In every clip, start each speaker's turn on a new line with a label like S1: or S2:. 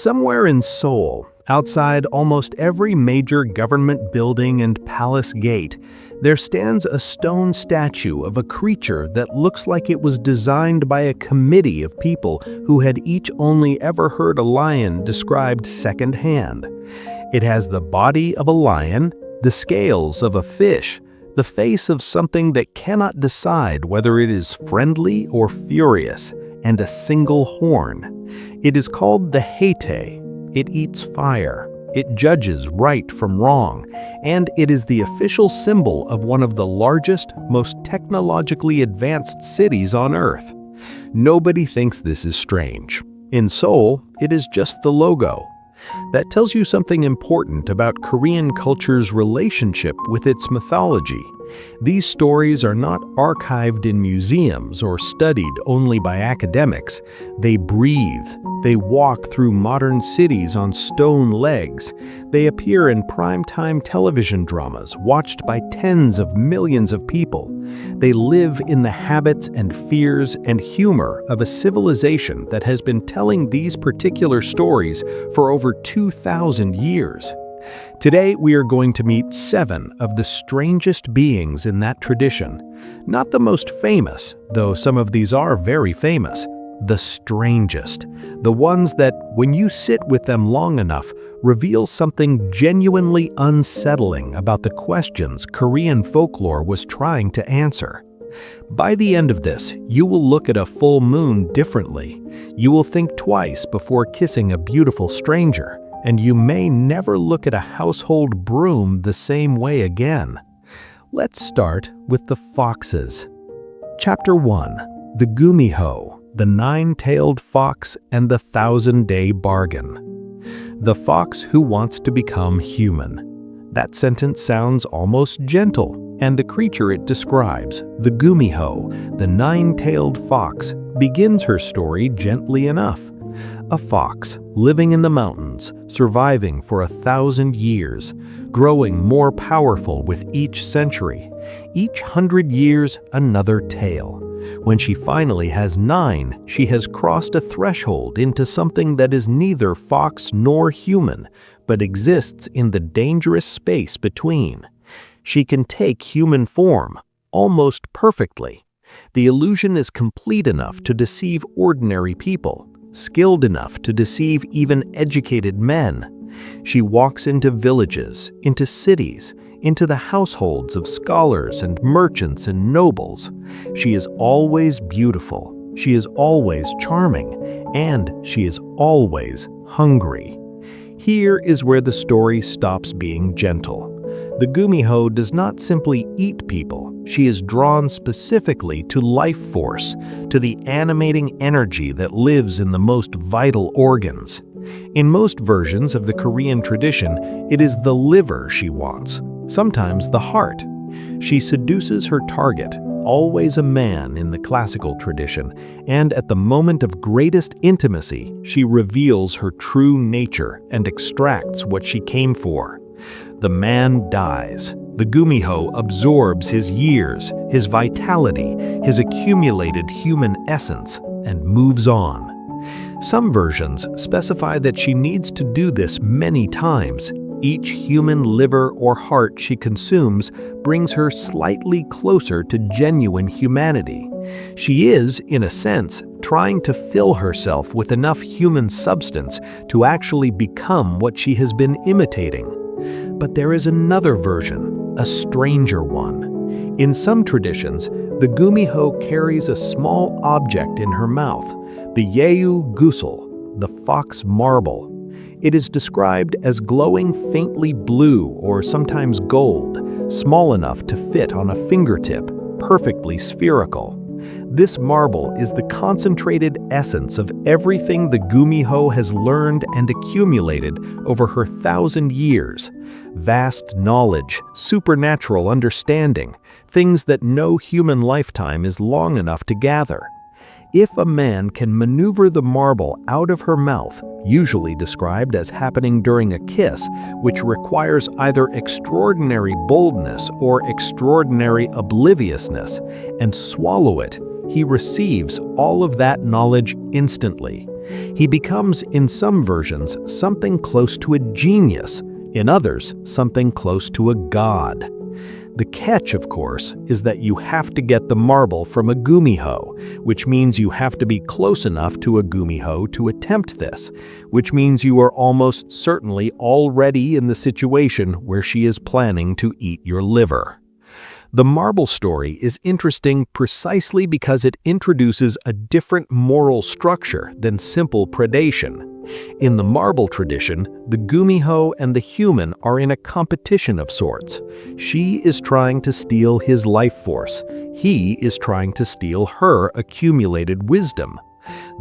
S1: Somewhere in Seoul, outside almost every major government building and palace gate, there stands a stone statue of a creature that looks like it was designed by a committee of people who had each only ever heard a lion described secondhand. It has the body of a lion, the scales of a fish, the face of something that cannot decide whether it is friendly or furious, and a single horn. It is called the Haete. It eats fire. It judges right from wrong, and it is the official symbol of one of the largest, most technologically advanced cities on Earth. Nobody thinks this is strange. In Seoul, it is just the logo. That tells you something important about Korean culture's relationship with its mythology. These stories are not archived in museums or studied only by academics. They breathe. They walk through modern cities on stone legs. They appear in primetime television dramas watched by tens of millions of people. They live in the habits and fears and humor of a civilization that has been telling these particular stories for over 2,000 years. Today, we are going to meet 7 of the strangest beings in that tradition. Not the most famous, though some of these are very famous. The strangest. The ones that, when you sit with them long enough, reveal something genuinely unsettling about the questions Korean folklore was trying to answer. By the end of this, you will look at a full moon differently. You will think twice before kissing a beautiful stranger. And you may never look at a household broom the same way again. Let's start with the foxes. Chapter 1. The Gumiho, the nine-tailed fox and the 1,000-day bargain. The fox who wants to become human. That sentence sounds almost gentle, and the creature it describes, the Gumiho, the nine-tailed fox, begins her story gently enough. A fox, living in the mountains, surviving for 1,000 years, growing more powerful with each century. Each 100 years, another tale. When she finally has 9, she has crossed a threshold into something that is neither fox nor human, but exists in the dangerous space between. She can take human form, almost perfectly. The illusion is complete enough to deceive ordinary people, skilled enough to deceive even educated men. She walks into villages, into cities, into the households of scholars and merchants and nobles. She is always beautiful, she is always charming, and she is always hungry. Here is where the story stops being gentle. The Gumiho does not simply eat people. She is drawn specifically to life force, to the animating energy that lives in the most vital organs. In most versions of the Korean tradition, it is the liver she wants, sometimes the heart. She seduces her target, always a man in the classical tradition, and at the moment of greatest intimacy, she reveals her true nature and extracts what she came for. The man dies. The Gumiho absorbs his years, his vitality, his accumulated human essence, and moves on. Some versions specify that she needs to do this many times. Each human liver or heart she consumes brings her slightly closer to genuine humanity. She is, in a sense, trying to fill herself with enough human substance to actually become what she has been imitating. But there is another version, a stranger one. In some traditions, the Gumiho carries a small object in her mouth, the Yeyu Gusel, the fox marble. It is described as glowing faintly blue or sometimes gold, small enough to fit on a fingertip, perfectly spherical. This marble is the concentrated essence of everything the Gumiho has learned and accumulated over her 1,000 years. Vast knowledge, supernatural understanding, things that no human lifetime is long enough to gather. If a man can maneuver the marble out of her mouth, usually described as happening during a kiss, which requires either extraordinary boldness or extraordinary obliviousness, and swallow it, he receives all of that knowledge instantly. He becomes, in some versions, something close to a genius, in others, something close to a god. The catch, of course, is that you have to get the marble from a gumiho, which means you have to be close enough to a gumiho to attempt this, which means you are almost certainly already in the situation where she is planning to eat your liver. The marble story is interesting precisely because it introduces a different moral structure than simple predation. In the marble tradition, the gumiho and the human are in a competition of sorts. She is trying to steal his life force. He is trying to steal her accumulated wisdom.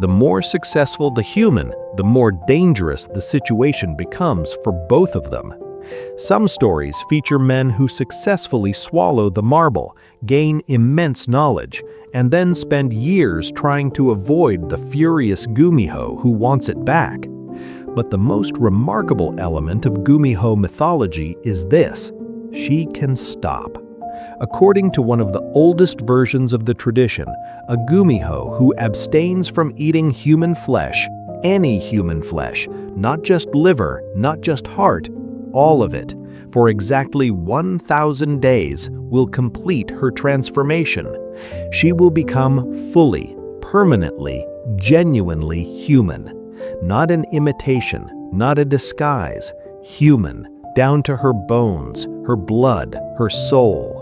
S1: The more successful the human, the more dangerous the situation becomes for both of them. Some stories feature men who successfully swallow the marble, gain immense knowledge, and then spend years trying to avoid the furious gumiho who wants it back. But the most remarkable element of gumiho mythology is this: she can stop. According to one of the oldest versions of the tradition, a gumiho who abstains from eating human flesh, any human flesh, not just liver, not just heart, all of it, for exactly 1,000 days will complete her transformation. She will become fully, permanently, genuinely human. Not an imitation, not a disguise, human, down to her bones, her blood, her soul.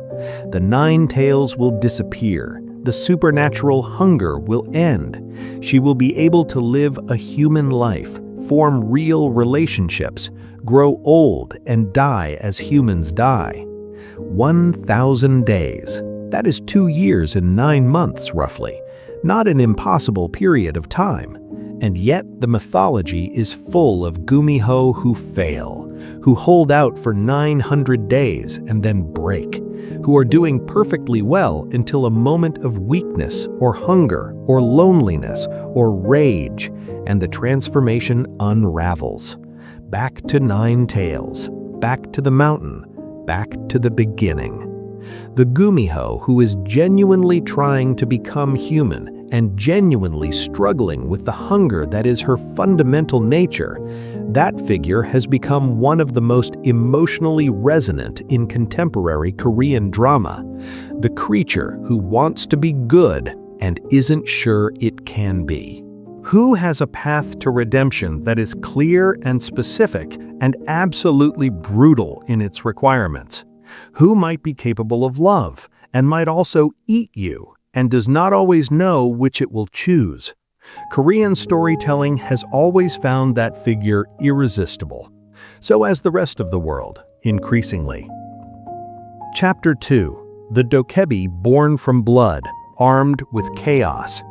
S1: The 9 tails will disappear. The supernatural hunger will end. She will be able to live a human life, form real relationships, grow old and die as humans die. 1,000 days. That is 2 years and 9 months, roughly. Not an impossible period of time. And yet the mythology is full of gumiho who fail, who hold out for 900 days and then break, who are doing perfectly well until a moment of weakness or hunger or loneliness or rage, and the transformation unravels. Back to 9 tails, back to the mountain, back to the beginning. The gumiho who is genuinely trying to become human and genuinely struggling with the hunger that is her fundamental nature, that figure has become one of the most emotionally resonant in contemporary Korean drama. The creature who wants to be good and isn't sure it can be. Who has a path to redemption that is clear and specific and absolutely brutal in its requirements? Who might be capable of love and might also eat you and does not always know which it will choose? Korean storytelling has always found that figure irresistible. So has the rest of the world, increasingly. Chapter 2. The Dokebi Born from Blood, Armed with Chaos.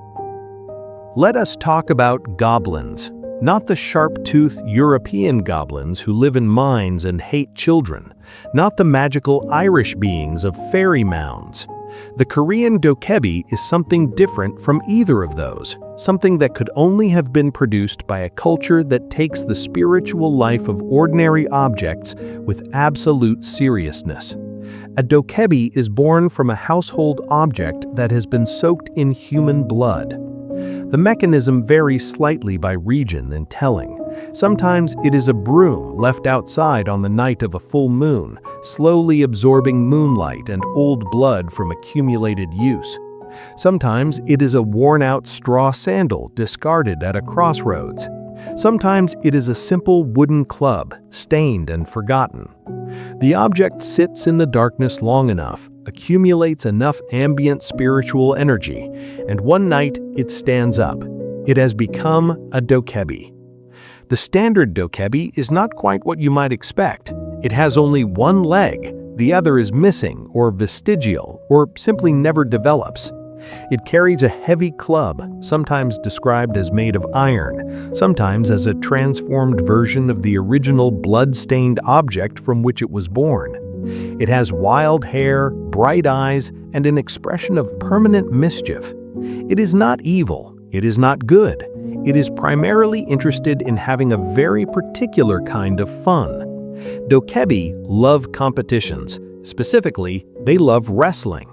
S1: Let us talk about goblins. Not the sharp-toothed European goblins who live in mines and hate children. Not the magical Irish beings of fairy mounds. The Korean dokebi is something different from either of those, something that could only have been produced by a culture that takes the spiritual life of ordinary objects with absolute seriousness. A dokebi is born from a household object that has been soaked in human blood. The mechanism varies slightly by region and telling. Sometimes it is a broom left outside on the night of a full moon, slowly absorbing moonlight and old blood from accumulated use. Sometimes it is a worn-out straw sandal discarded at a crossroads. Sometimes it is a simple wooden club, stained and forgotten. The object sits in the darkness long enough, accumulates enough ambient spiritual energy, and one night it stands up. It has become a dokebi. The standard dokebi is not quite what you might expect. It has only one leg, the other is missing or vestigial or simply never develops. It carries a heavy club, sometimes described as made of iron, sometimes as a transformed version of the original blood-stained object from which it was born. It has wild hair, bright eyes, and an expression of permanent mischief. It is not evil. It is not good. It is primarily interested in having a very particular kind of fun. Dokebi love competitions. Specifically, they love wrestling.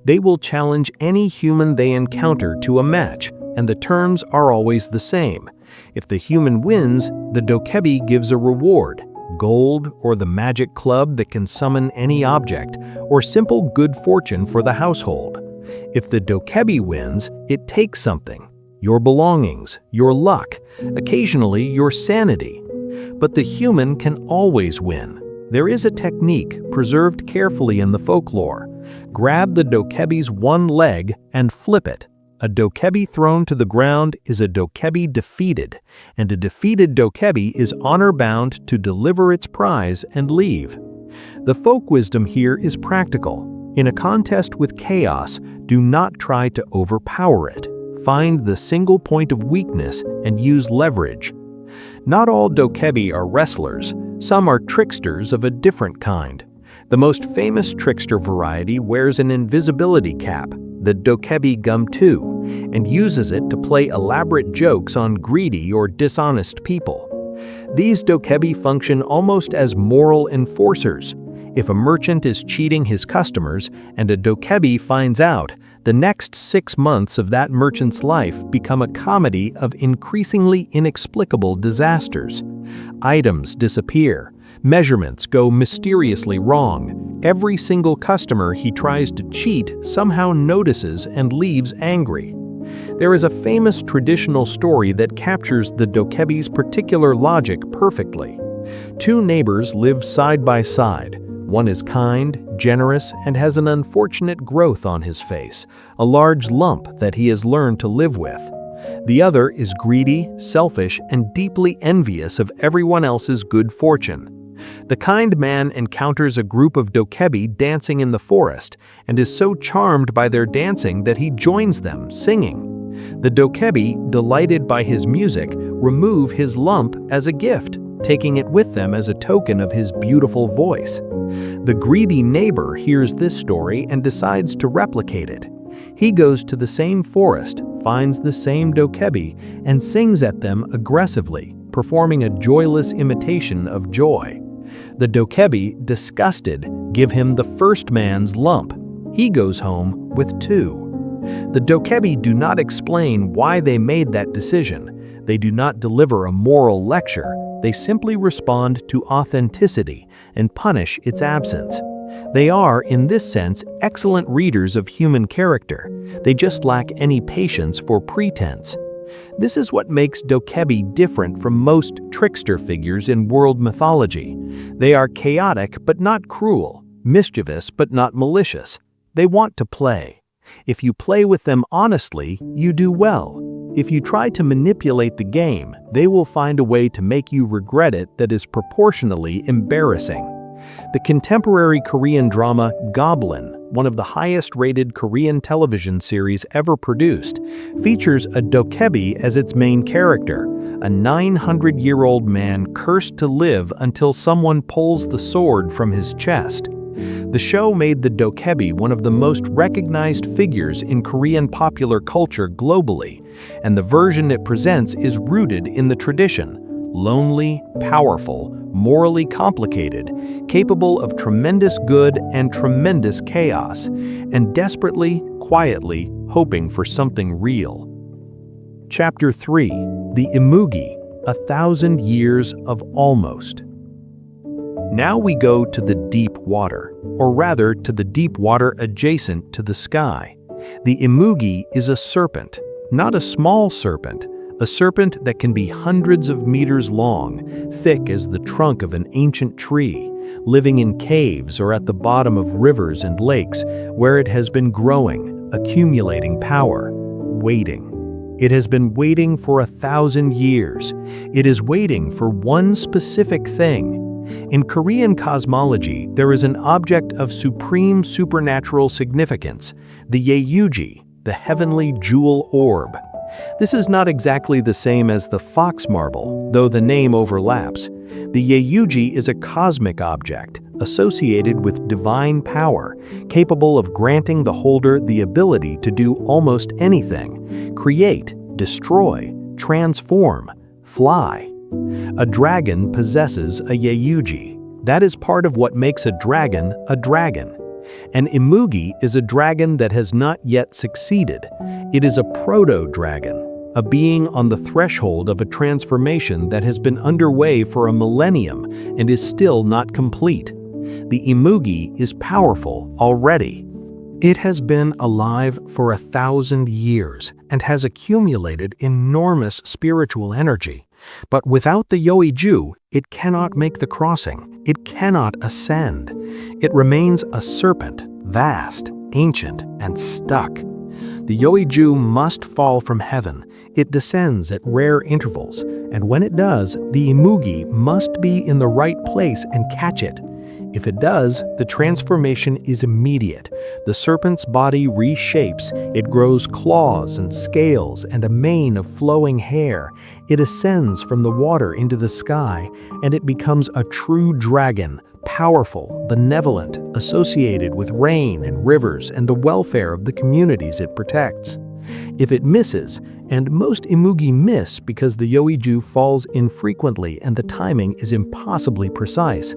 S1: They will challenge any human they encounter to a match, and the terms are always the same. If the human wins, the dokebi gives a reward, gold or the magic club that can summon any object, or simple good fortune for the household. If the dokebi wins, it takes something, your belongings, your luck, occasionally your sanity. But the human can always win. There is a technique preserved carefully in the folklore. Grab the dokebi's one leg and flip it. A dokebi thrown to the ground is a dokebi defeated, and a defeated dokebi is honor-bound to deliver its prize and leave. The folk wisdom here is practical. In a contest with chaos, do not try to overpower it. Find the single point of weakness and use leverage. Not all dokebi are wrestlers. Some are tricksters of a different kind. The most famous trickster variety wears an invisibility cap, the dokebi gum-2, and uses it to play elaborate jokes on greedy or dishonest people. These dokebi function almost as moral enforcers. If a merchant is cheating his customers and a dokebi finds out, the next 6 months of that merchant's life become a comedy of increasingly inexplicable disasters. Items disappear. Measurements go mysteriously wrong. Every single customer he tries to cheat somehow notices and leaves angry. There is a famous traditional story that captures the dokebi's particular logic perfectly. Two neighbors live side by side. One is kind, generous, and has an unfortunate growth on his face, a large lump that he has learned to live with. The other is greedy, selfish, and deeply envious of everyone else's good fortune. The kind man encounters a group of dokebi dancing in the forest and is so charmed by their dancing that he joins them, singing. The dokebi, delighted by his music, remove his lump as a gift, taking it with them as a token of his beautiful voice. The greedy neighbor hears this story and decides to replicate it. He goes to the same forest, finds the same dokebi, and sings at them aggressively, performing a joyless imitation of joy. The dokebi, disgusted, give him the first man's lump. He goes home with 2. The dokebi do not explain why they made that decision. They do not deliver a moral lecture. They simply respond to authenticity and punish its absence. They are, in this sense, excellent readers of human character. They just lack any patience for pretense. This is what makes dokebi different from most trickster figures in world mythology. They are chaotic but not cruel, mischievous but not malicious. They want to play. If you play with them honestly, you do well. If you try to manipulate the game, they will find a way to make you regret it that is proportionally embarrassing. The contemporary Korean drama Goblin, one of the highest-rated Korean television series ever produced, features a dokebi as its main character, a 900-year-old man cursed to live until someone pulls the sword from his chest. The show made the dokebi one of the most recognized figures in Korean popular culture globally, and the version it presents is rooted in the tradition. Lonely, powerful, morally complicated, capable of tremendous good and tremendous chaos, and desperately, quietly hoping for something real. Chapter 3. The Imugi, 1,000 Years of Almost. Now we go to the deep water, or rather to the deep water adjacent to the sky. The Imugi is a serpent, not a small serpent, a serpent that can be hundreds of meters long, thick as the trunk of an ancient tree, living in caves or at the bottom of rivers and lakes where it has been growing, accumulating power, waiting. It has been waiting for 1,000 years. It is waiting for one specific thing. In Korean cosmology, there is an object of supreme supernatural significance, the Yeyuji, the heavenly jewel orb. This is not exactly the same as the fox marble, though the name overlaps. The Yeyuji is a cosmic object, associated with divine power, capable of granting the holder the ability to do almost anything: create, destroy, transform, fly. A dragon possesses a Yeyuji. That is part of what makes a dragon a dragon. An Imugi is a dragon that has not yet succeeded. It is a proto-dragon. a being on the threshold of a transformation that has been underway for a millennium and is still not complete. The Imugi is powerful already. It has been alive for 1,000 years and has accumulated enormous spiritual energy. But without the Yoiju, it cannot make the crossing. It cannot ascend. It remains a serpent, vast, ancient, and stuck. The Yoiju must fall from heaven. It descends at rare intervals, and when it does, the Imugi must be in the right place and catch it. If it does, the transformation is immediate. The serpent's body reshapes. It grows claws and scales and a mane of flowing hair. It ascends from the water into the sky, and it becomes a true dragon, powerful, benevolent, associated with rain and rivers and the welfare of the communities it protects. If it misses, and most Imugi miss because the Yoiju falls infrequently and the timing is impossibly precise,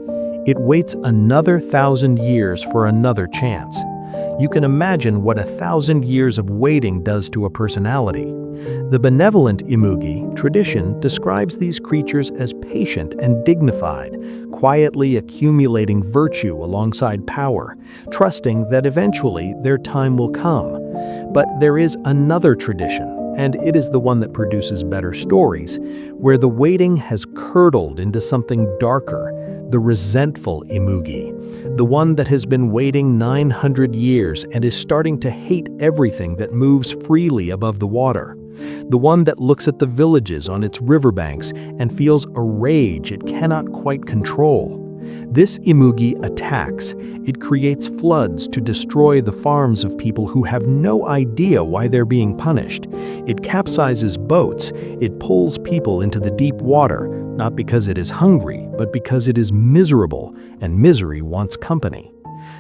S1: it waits another 1,000 years for another chance. You can imagine what 1,000 years of waiting does to a personality. The benevolent Imugi tradition describes these creatures as patient and dignified, quietly accumulating virtue alongside power, trusting that eventually their time will come. But there is another tradition, and it is the one that produces better stories, where the waiting has curdled into something darker, the resentful Imugi, the one that has been waiting 900 years and is starting to hate everything that moves freely above the water, the one that looks at the villages on its riverbanks and feels a rage it cannot quite control. This Imugi attacks. It creates floods to destroy the farms of people who have no idea why they're being punished. It capsizes boats. It pulls people into the deep water, not because it is hungry, but because it is miserable, and misery wants company.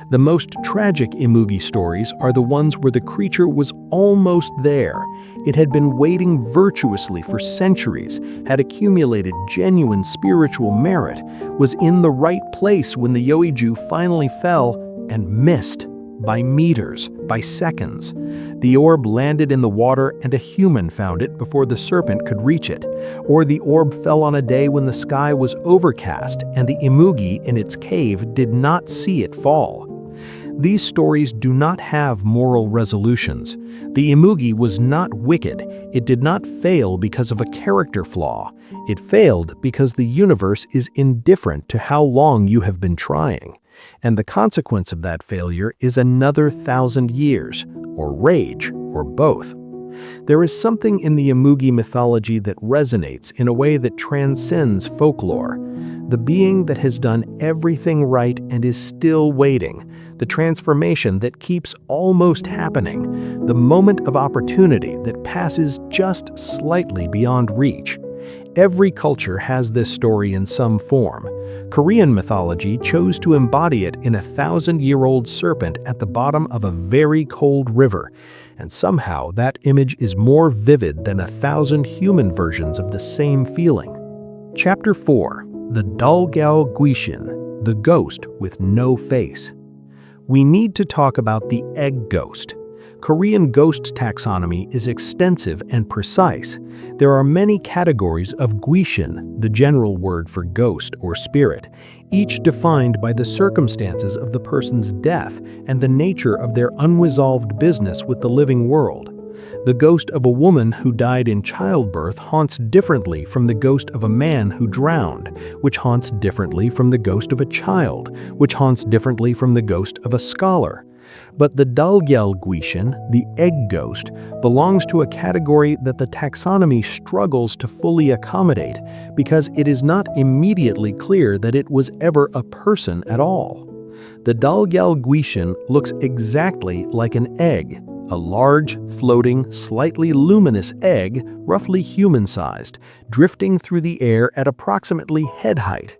S1: The most tragic Imugi stories are the ones where the creature was almost there. It had been waiting virtuously for centuries, had accumulated genuine spiritual merit, was in the right place when the Yoiju finally fell, and missed. By meters, by seconds. The orb landed in the water and a human found it before the serpent could reach it. Or the orb fell on a day when the sky was overcast and the Imugi in its cave did not see it fall. These stories do not have moral resolutions. The Imugi was not wicked. It did not fail because of a character flaw. It failed because the universe is indifferent to how long you have been trying. And the consequence of that failure is another 1,000 years, or rage, or both. There is something in the Imugi mythology that resonates in a way that transcends folklore. The being that has done everything right and is still waiting, the transformation that keeps almost happening, the moment of opportunity that passes just slightly beyond reach. Every culture has this story in some form. Korean mythology chose to embody it in a 1,000-year-old serpent at the bottom of a very cold river, and somehow that image is more vivid than 1,000 human versions of the same feeling. Chapter 4. The Dalgyal Guishin, the ghost with no face. We need to talk about the egg ghost. Korean ghost taxonomy is extensive and precise. There are many categories of guishin, the general word for ghost or spirit, each defined by the circumstances of the person's death and the nature of their unresolved business with the living world. The ghost of a woman who died in childbirth haunts differently from the ghost of a man who drowned, which haunts differently from the ghost of a child, which haunts differently from the ghost of a scholar. But the Dalgyal Guishin, the egg ghost, belongs to a category that the taxonomy struggles to fully accommodate because it is not immediately clear that it was ever a person at all. The Dalgyal Guishin looks exactly like an egg, a large, floating, slightly luminous egg, roughly human-sized, drifting through the air at approximately head height.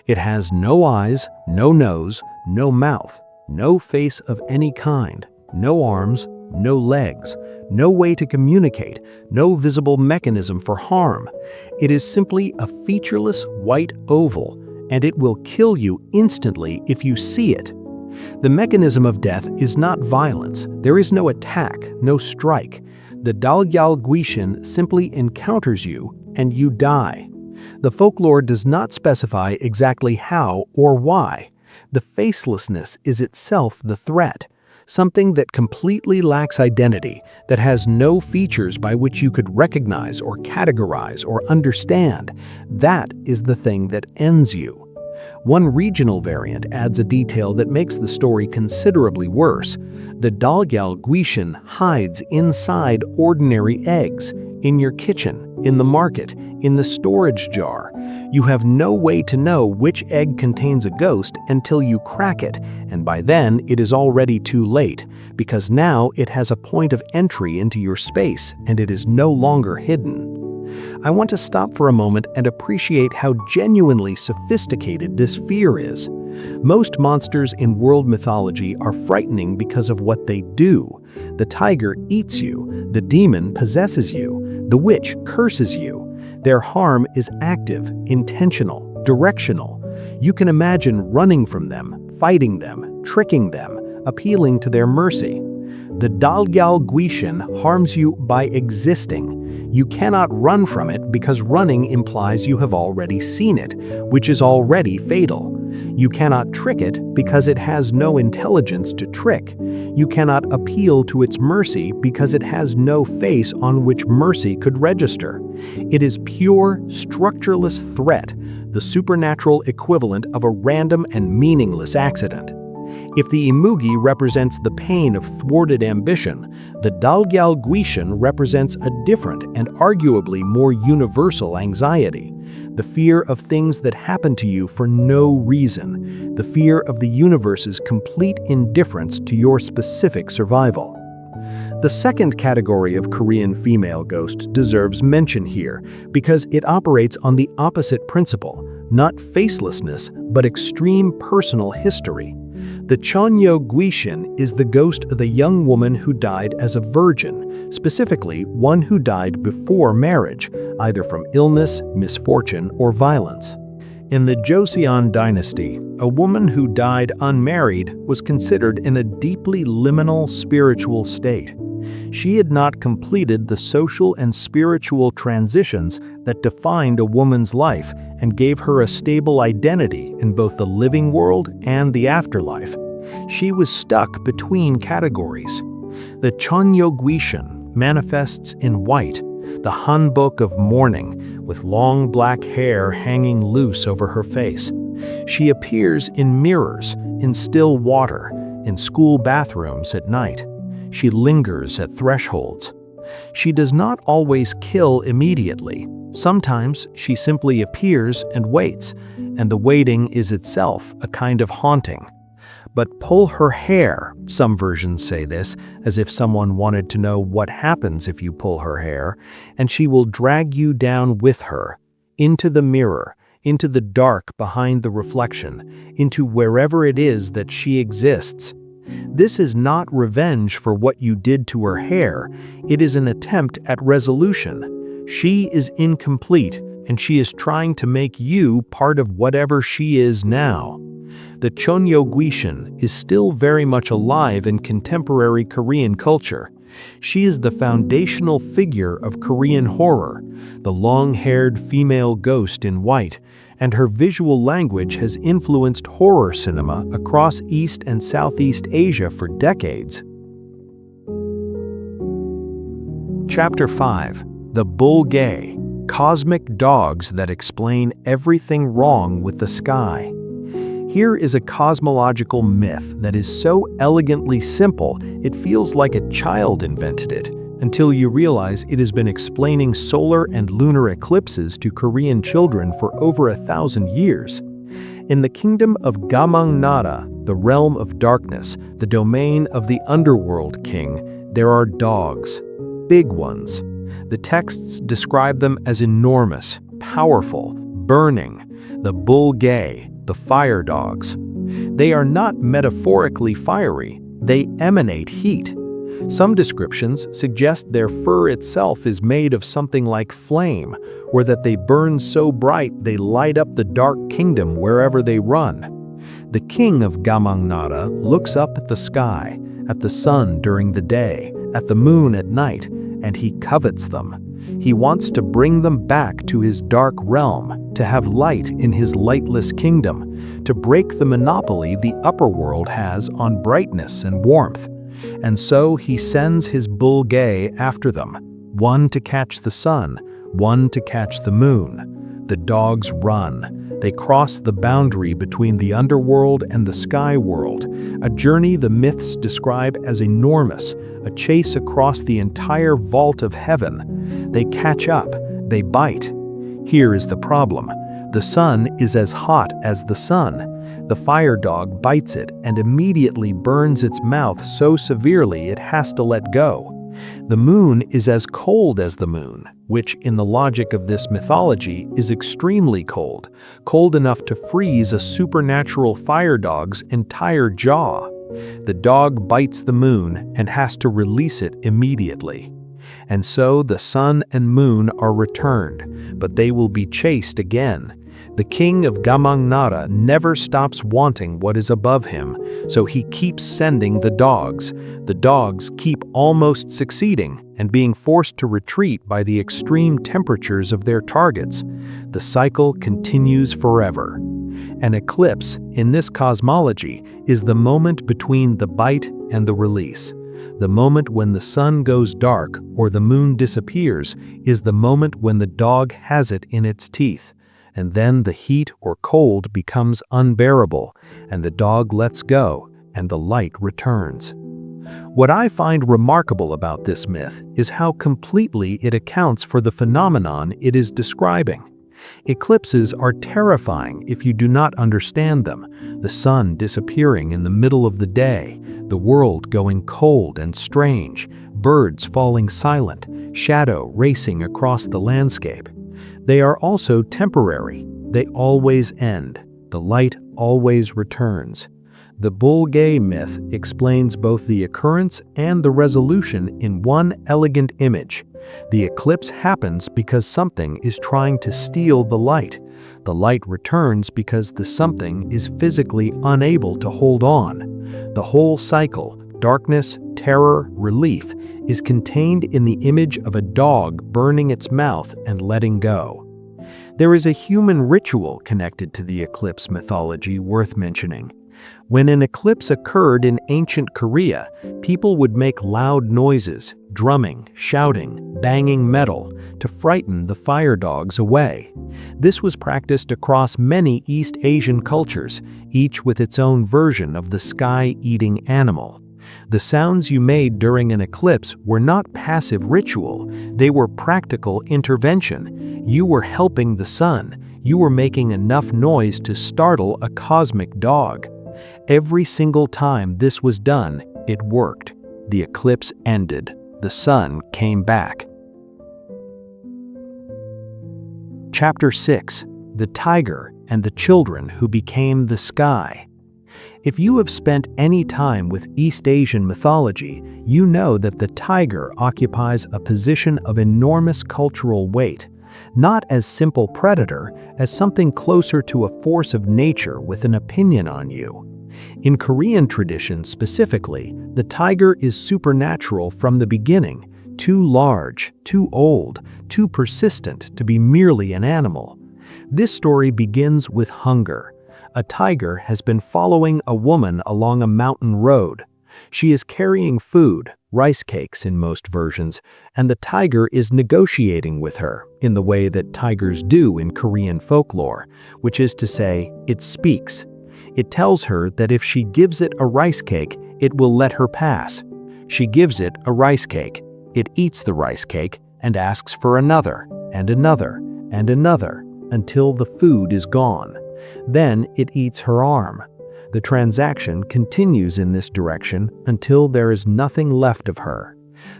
S1: It has no eyes, no nose, no mouth, no face of any kind, no arms, no legs, no way to communicate, no visible mechanism for harm. It is simply a featureless white oval, and it will kill you instantly if you see it. The mechanism of death is not violence. There is no attack, no strike. The Dalgyal Guishin simply encounters you and you die. The folklore does not specify exactly how or why. The facelessness is itself the threat, something that completely lacks identity, that has no features by which you could recognize or categorize or understand. That is the thing that ends you. One regional variant adds a detail that makes the story considerably worse. The Dalgyal Guishin hides inside ordinary eggs, in your kitchen, in the market, in the storage jar. You have no way to know which egg contains a ghost until you crack it, and by then it is already too late, because now it has a point of entry into your space and it is no longer hidden. I want to stop for a moment and appreciate how genuinely sophisticated this fear is. Most monsters in world mythology are frightening because of what they do. The tiger eats you, the demon possesses you, the witch curses you. Their harm is active, intentional, directional. You can imagine running from them, fighting them, tricking them, appealing to their mercy. The Dalgyal Guishin harms you by existing. You cannot run from it because running implies you have already seen it, which is already fatal. You cannot trick it because it has no intelligence to trick. You cannot appeal to its mercy because it has no face on which mercy could register. It is pure, structureless threat, the supernatural equivalent of a random and meaningless accident. If the Imugi represents the pain of thwarted ambition, the Dalgyal Guishin represents a different and arguably more universal anxiety. The fear of things that happen to you for no reason. The fear of the universe's complete indifference to your specific survival. The second category of Korean female ghost deserves mention here because it operates on the opposite principle, not facelessness, but extreme personal history. The Chonyo Guishin is the ghost of the young woman who died as a virgin, specifically one who died before marriage, either from illness, misfortune, or violence. In the Joseon dynasty, a woman who died unmarried was considered in a deeply liminal spiritual state. She had not completed the social and spiritual transitions that defined a woman's life and gave her a stable identity in both the living world and the afterlife. She was stuck between categories. The Chonyo Guishin manifests in white, the hanbok of mourning, with long black hair hanging loose over her face. She appears in mirrors, in still water, in school bathrooms at night. She lingers at thresholds. She does not always kill immediately. Sometimes she simply appears and waits, and the waiting is itself a kind of haunting. But pull her hair, some versions say this, as if someone wanted to know what happens if you pull her hair, and she will drag you down with her, into the mirror, into the dark behind the reflection, into wherever it is that she exists. This is not revenge for what you did to her hair, it is an attempt at resolution. She is incomplete, and she is trying to make you part of whatever she is now. The Chonyo Guishin is still very much alive in contemporary Korean culture. She is the foundational figure of Korean horror, the long-haired female ghost in white, and her visual language has influenced horror cinema across East and Southeast Asia for decades. Chapter 5. The Bulgae, Cosmic Dogs That Explain Everything Wrong with the Sky. Here is a cosmological myth that is so elegantly simple it feels like a child invented it, until you realize it has been explaining solar and lunar eclipses to Korean children for over 1,000 years. In the kingdom of Gamang-nara, the realm of darkness, the domain of the underworld king, there are dogs, big ones. The texts describe them as enormous, powerful, burning, the Bulgae, the fire dogs. They are not metaphorically fiery, they emanate heat. Some descriptions suggest their fur itself is made of something like flame, or that they burn so bright they light up the dark kingdom wherever they run. The king of Gamang-nara looks up at the sky, at the sun during the day, at the moon at night, and he covets them. He wants to bring them back to his dark realm, to have light in his lightless kingdom, to break the monopoly the upper world has on brightness and warmth. And so he sends his bull Ge after them, one to catch the sun, one to catch the moon. The dogs run. They cross the boundary between the underworld and the sky world, a journey the myths describe as enormous, a chase across the entire vault of heaven. They catch up, they bite. Here is the problem. The sun is as hot as the sun. The fire dog bites it and immediately burns its mouth so severely it has to let go. The moon is as cold as the moon, which, in the logic of this mythology, is extremely cold, cold enough to freeze a supernatural fire dog's entire jaw. The dog bites the moon and has to release it immediately. And so the sun and moon are returned, but they will be chased again. The king of Gamang Nara never stops wanting what is above him, so he keeps sending the dogs. The dogs keep almost succeeding and being forced to retreat by the extreme temperatures of their targets. The cycle continues forever. An eclipse, in this cosmology, is the moment between the bite and the release. The moment when the sun goes dark or the moon disappears is the moment when the dog has it in its teeth. And then the heat or cold becomes unbearable, and the dog lets go, and the light returns. What I find remarkable about this myth is how completely it accounts for the phenomenon it is describing. Eclipses are terrifying if you do not understand them. The sun disappearing in the middle of the day, the world going cold and strange, birds falling silent, shadow racing across the landscape. They are also temporary. They always end. The light always returns. The bull Ge myth explains both the occurrence and the resolution in one elegant image. The eclipse happens because something is trying to steal the light. The light returns because the something is physically unable to hold on. The whole cycle, darkness, terror, relief, is contained in the image of a dog burning its mouth and letting go. There is a human ritual connected to the eclipse mythology worth mentioning. When an eclipse occurred in ancient Korea, people would make loud noises, drumming, shouting, banging metal, to frighten the fire dogs away. This was practiced across many East Asian cultures, each with its own version of the sky-eating animal. The sounds you made during an eclipse were not passive ritual, they were practical intervention. You were helping the sun. You were making enough noise to startle a cosmic dog. Every single time this was done, it worked. The eclipse ended. The sun came back. Chapter 6: The Tiger and the Children Who Became the Sky. If you have spent any time with East Asian mythology, you know that the tiger occupies a position of enormous cultural weight, not as simple predator, as something closer to a force of nature with an opinion on you. In Korean tradition specifically, the tiger is supernatural from the beginning, too large, too old, too persistent to be merely an animal. This story begins with hunger. A tiger has been following a woman along a mountain road. She is carrying food, rice cakes in most versions, and the tiger is negotiating with her in the way that tigers do in Korean folklore, which is to say, it speaks. It tells her that if she gives it a rice cake, it will let her pass. She gives it a rice cake. It eats the rice cake and asks for another, and another, and another, until the food is gone. Then it eats her arm. The transaction continues in this direction until there is nothing left of her.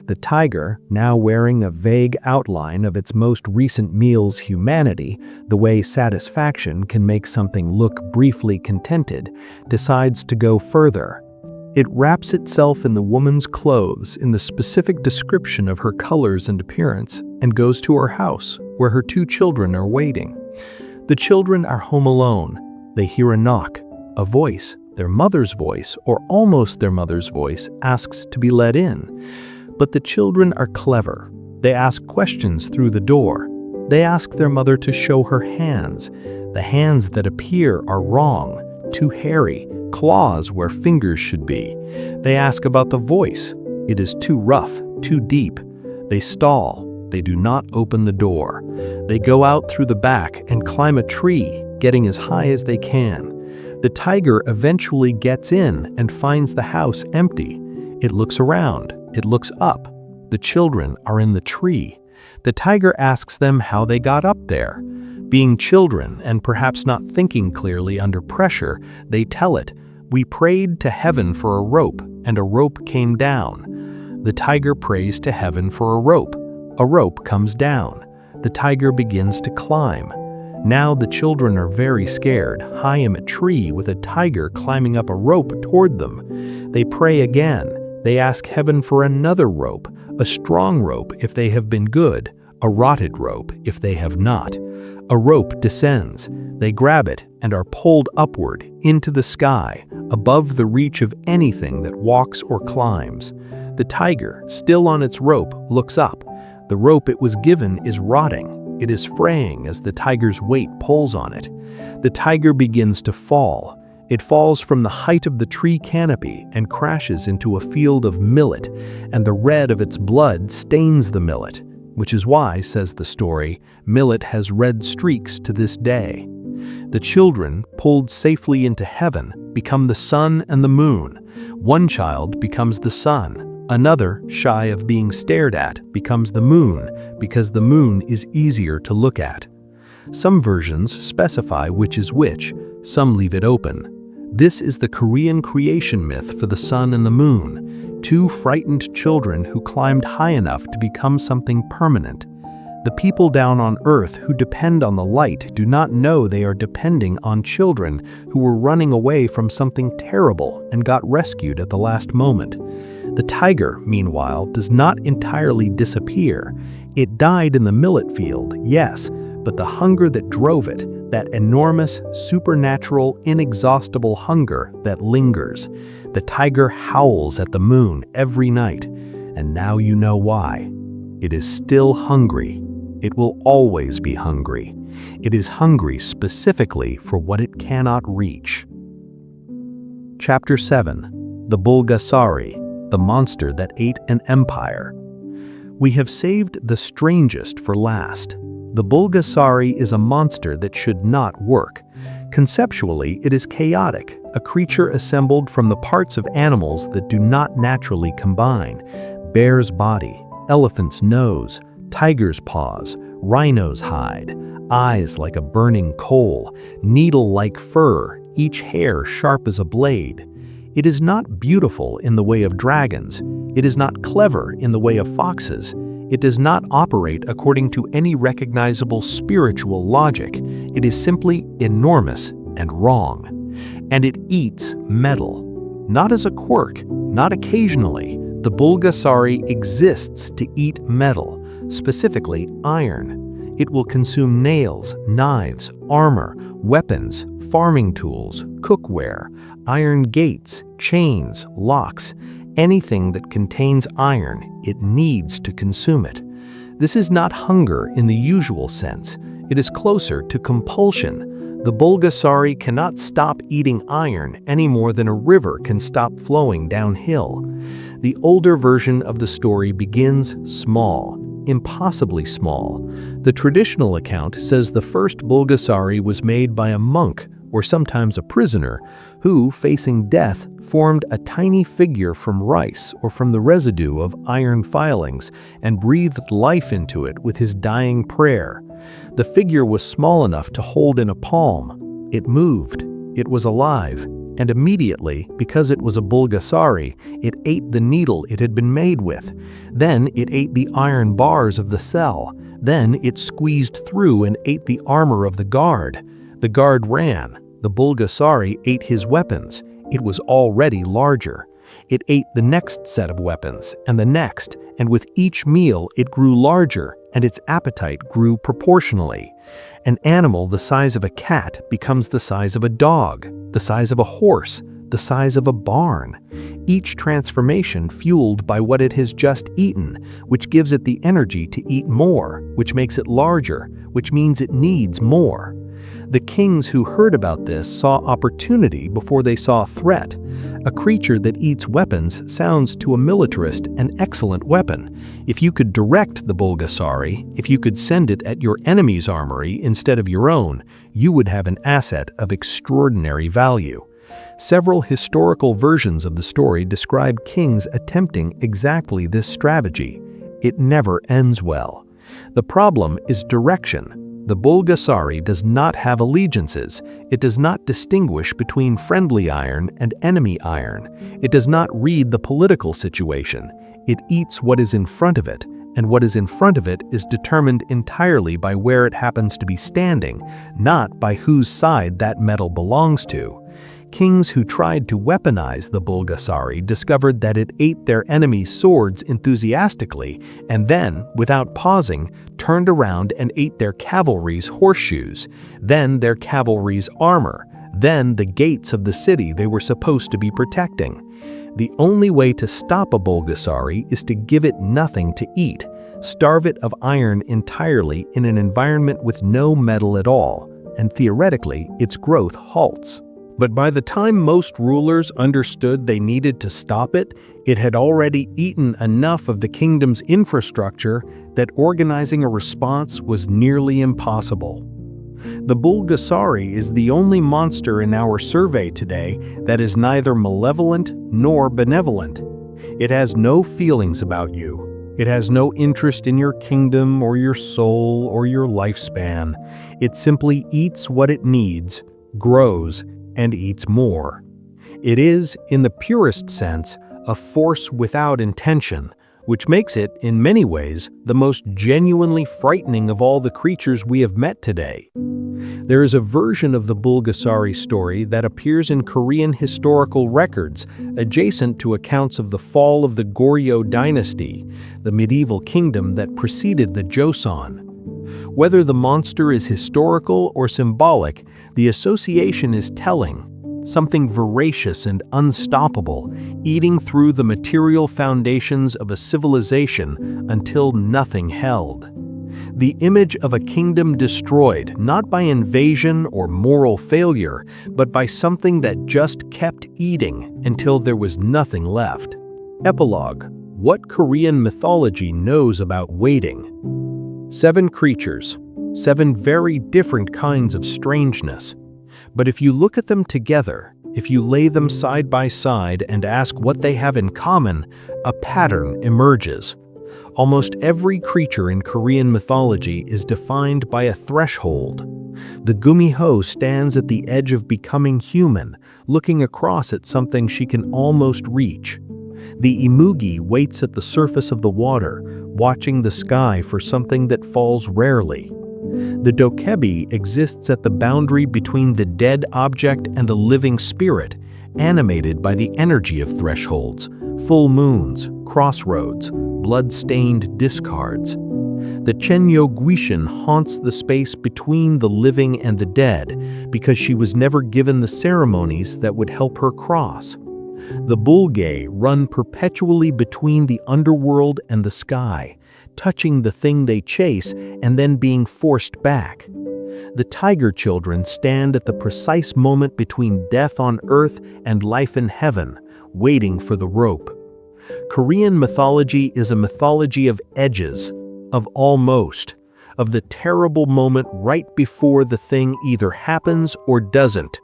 S1: The tiger, now wearing a vague outline of its most recent meal's humanity, the way satisfaction can make something look briefly contented, decides to go further. It wraps itself in the woman's clothes in the specific description of her colors and appearance and goes to her house, where her 2 children are waiting. The children are home alone. They hear a knock. A voice, their mother's voice, or almost their mother's voice, asks to be let in. But the children are clever. They ask questions through the door. They ask their mother to show her hands. The hands that appear are wrong, too hairy, claws where fingers should be. They ask about the voice. It is too rough, too deep. They stall. They do not open the door. They go out through the back and climb a tree, getting as high as they can. The tiger eventually gets in and finds the house empty. It looks around. It looks up. The children are in the tree. The tiger asks them how they got up there. Being children and perhaps not thinking clearly under pressure, they tell it, "We prayed to heaven for a rope, and a rope came down." The tiger prays to heaven for a rope. A rope comes down. The tiger begins to climb. Now the children are very scared, high in a tree with a tiger climbing up a rope toward them. They pray again. They ask heaven for another rope, a strong rope if they have been good, a rotted rope if they have not. A rope descends. They grab it and are pulled upward into the sky, above the reach of anything that walks or climbs. The tiger, still on its rope, looks up. The rope it was given is rotting. It is fraying as the tiger's weight pulls on it. The tiger begins to fall. It falls from the height of the tree canopy and crashes into a field of millet, and the red of its blood stains the millet, which is why, says the story, millet has red streaks to this day. The children, pulled safely into heaven, become the sun and the moon. One child becomes the sun. Another, shy of being stared at, becomes the moon because the moon is easier to look at. Some versions specify which is which, some leave it open. This is the Korean creation myth for the sun and the moon, two frightened children who climbed high enough to become something permanent. The people down on earth who depend on the light do not know they are depending on children who were running away from something terrible and got rescued at the last moment. The tiger, meanwhile, does not entirely disappear. It died in the millet field, yes, but the hunger that drove it, that enormous, supernatural, inexhaustible hunger that lingers. The tiger howls at the moon every night, and now you know why. It is still hungry. It will always be hungry. It is hungry specifically for what it cannot reach. Chapter 7. The Bulgasari, the monster that ate an empire. We have saved the strangest for last. The Bulgasari is a monster that should not work. Conceptually, it is chaotic, a creature assembled from the parts of animals that do not naturally combine. Bear's body, elephant's nose, tiger's paws, rhino's hide, eyes like a burning coal, needle-like fur, each hair sharp as a blade. It is not beautiful in the way of dragons. It is not clever in the way of foxes. It does not operate according to any recognizable spiritual logic. It is simply enormous and wrong. And it eats metal. Not as a quirk, not occasionally. The Bulgasari exists to eat metal, specifically iron. It will consume nails, knives, armor, weapons, farming tools, cookware, iron gates, chains, locks. Anything that contains iron, it needs to consume it. This is not hunger in the usual sense. It is closer to compulsion. The Bulgasari cannot stop eating iron any more than a river can stop flowing downhill. The older version of the story begins small, impossibly small. The traditional account says the first Bulgasari was made by a monk, or sometimes a prisoner, who, facing death, formed a tiny figure from rice or from the residue of iron filings and breathed life into it with his dying prayer. The figure was small enough to hold in a palm. It moved. It was alive. And immediately, because it was a Bulgasari, it ate the needle it had been made with. Then it ate the iron bars of the cell. Then it squeezed through and ate the armor of the guard. The guard ran. The Bulgasari ate his weapons. It was already larger. It ate the next set of weapons, and the next, and with each meal it grew larger, and its appetite grew proportionally. An animal the size of a cat becomes the size of a dog, the size of a horse, the size of a barn, each transformation fueled by what it has just eaten, which gives it the energy to eat more, which makes it larger, which means it needs more. The kings who heard about this saw opportunity before they saw threat. A creature that eats weapons sounds to a militarist an excellent weapon. If you could direct the Bulgasari, if you could send it at your enemy's armory instead of your own, you would have an asset of extraordinary value. Several historical versions of the story describe kings attempting exactly this strategy. It never ends well. The problem is direction. The Bulgasari does not have allegiances. It does not distinguish between friendly iron and enemy iron. It does not read the political situation. It eats what is in front of it, and what is in front of it is determined entirely by where it happens to be standing, not by whose side that metal belongs to. Kings who tried to weaponize the Bulgasari discovered that it ate their enemies' swords enthusiastically and then, without pausing, turned around and ate their cavalry's horseshoes, then their cavalry's armor, then the gates of the city they were supposed to be protecting. The only way to stop a Bulgasari is to give it nothing to eat, starve it of iron entirely in an environment with no metal at all, and theoretically its growth halts. But by the time most rulers understood they needed to stop it, it had already eaten enough of the kingdom's infrastructure that organizing a response was nearly impossible. The Bulgasari is the only monster in our survey today that is neither malevolent nor benevolent. It has no feelings about you. It has no interest in your kingdom or your soul or your lifespan. It simply eats what it needs, grows, and eats more. It is, in the purest sense, a force without intention, which makes it, in many ways, the most genuinely frightening of all the creatures we have met today. There is a version of the Bulgasari story that appears in Korean historical records, adjacent to accounts of the fall of the Goryeo dynasty, the medieval kingdom that preceded the Joseon. Whether the monster is historical or symbolic, the association is telling. Something voracious and unstoppable, eating through the material foundations of a civilization until nothing held. The image of a kingdom destroyed, not by invasion or moral failure, but by something that just kept eating until there was nothing left. Epilogue: What Korean mythology knows about waiting? 7 creatures, 7 very different kinds of strangeness. But if you look at them together, if you lay them side by side and ask what they have in common, a pattern emerges. Almost every creature in Korean mythology is defined by a threshold. The Gumiho stands at the edge of becoming human, looking across at something she can almost reach. The Imugi waits at the surface of the water, watching the sky for something that falls rarely. The Dokebi exists at the boundary between the dead object and the living spirit, animated by the energy of thresholds, full moons, crossroads, blood-stained discards. The Chenyo Guishin haunts the space between the living and the dead because she was never given the ceremonies that would help her cross. The Bulgae run perpetually between the underworld and the sky, touching the thing they chase and then being forced back. The Tiger Children stand at the precise moment between death on earth and life in heaven, waiting for the rope. Korean mythology is a mythology of edges, of almost, of the terrible moment right before the thing either happens or doesn't.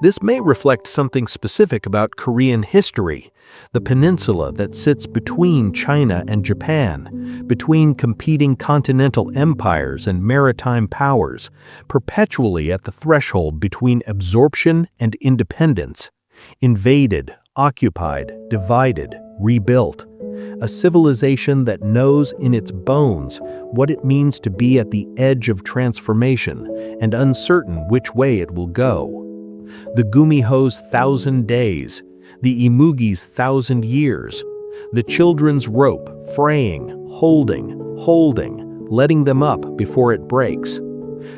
S1: This may reflect something specific about Korean history, the peninsula that sits between China and Japan, between competing continental empires and maritime powers, perpetually at the threshold between absorption and independence, invaded, occupied, divided, rebuilt. A civilization that knows in its bones what it means to be at the edge of transformation and uncertain which way it will go. The Gumiho's 1,000 days, the Imugi's 1,000 years, the children's rope fraying, holding, letting them up before it breaks.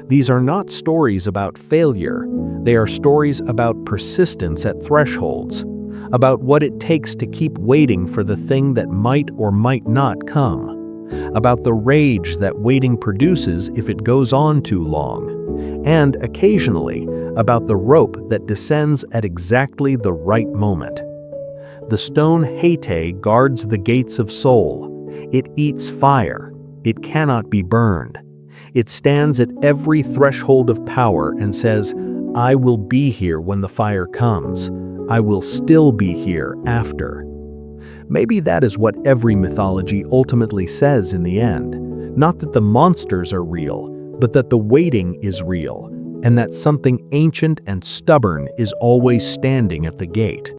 S1: These are not stories about failure. They are stories about persistence at thresholds, about what it takes to keep waiting for the thing that might or might not come, about the rage that waiting produces if it goes on too long, and occasionally about the rope that descends at exactly the right moment. The stone Hete guards the gates of soul. It eats fire. It cannot be burned. It stands at every threshold of power and says, I will be here when the fire comes. I will still be here after. Maybe that is what every mythology ultimately says in the end. Not that the monsters are real, but that the waiting is real, and that something ancient and stubborn is always standing at the gate.